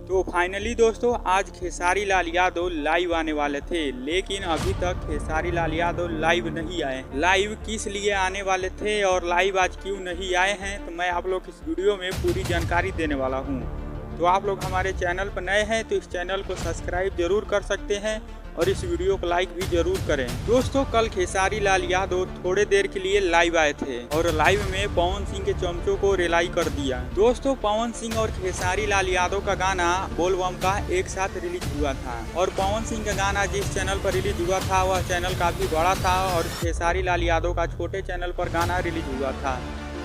तो फाइनली दोस्तों आज खेसारी लाल यादव लाइव आने वाले थे, लेकिन अभी तक खेसारी लाल यादव लाइव नहीं आए। लाइव किस लिए आने वाले थे और लाइव आज क्यों नहीं आए हैं, तो मैं आप लोग इस वीडियो में पूरी जानकारी देने वाला हूं। तो आप लोग हमारे चैनल पर नए हैं तो इस चैनल को सब्सक्राइब जरूर कर सकते हैं और इस वीडियो को लाइक भी जरूर करें। दोस्तों कल खेसारी लाल यादव थोड़े देर के लिए लाइव आए थे और लाइव में पवन सिंह के चमचों को रिलाई कर दिया। दोस्तों पवन सिंह और खेसारी लाल यादव का गाना बोल बम का एक साथ रिलीज हुआ था और पवन सिंह का गाना जिस चैनल पर रिलीज हुआ था वह चैनल काफी बड़ा था और खेसारी लाल यादव का छोटे चैनल पर गाना रिलीज हुआ था,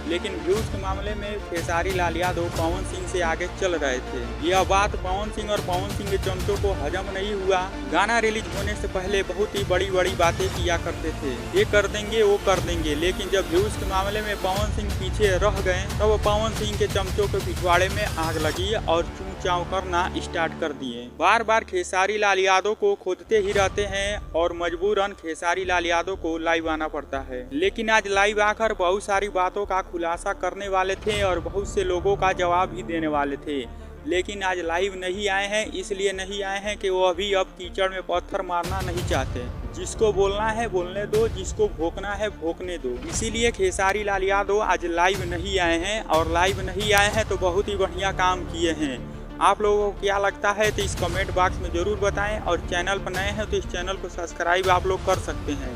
लेकिन व्यूज के मामले में खेसारी लाल यादव पवन सिंह से आगे चल रहे थे। यह बात पवन सिंह और पवन सिंह के चमचों को हजम नहीं हुआ। गाना रिलीज होने से पहले बहुत ही बड़ी बड़ी बातें किया करते थे, ये कर देंगे वो कर देंगे, लेकिन जब व्यूज के मामले में पवन सिंह पीछे रह गए तब पवन सिंह के चमचों के पिछवाड़े में आग लगी और चूं चाव करना स्टार्ट कर दिए। बार बार खेसारी लाल यादव को खोदते ही रहते हैं और मजबूरन खेसारी लाल यादव को लाइव आना पड़ता है। लेकिन आज लाइव आकर बहुत सारी बातों का खुलासा करने वाले थे और बहुत से लोगों का जवाब भी देने वाले थे, लेकिन आज लाइव नहीं आए हैं। इसलिए नहीं आए हैं कि वो अभी अब कीचड़ में पत्थर मारना नहीं चाहते। जिसको बोलना है बोलने दो, जिसको भोंकना है भोंकने दो। इसीलिए खेसारी लाल यादव आज लाइव नहीं आए हैं और लाइव नहीं आए हैं तो बहुत ही बढ़िया काम किए हैं। आप लोगों को क्या लगता है तो इस कमेंट बॉक्स में ज़रूर बताएं और चैनल पर नए हैं तो इस चैनल को सब्सक्राइब आप लोग कर सकते हैं।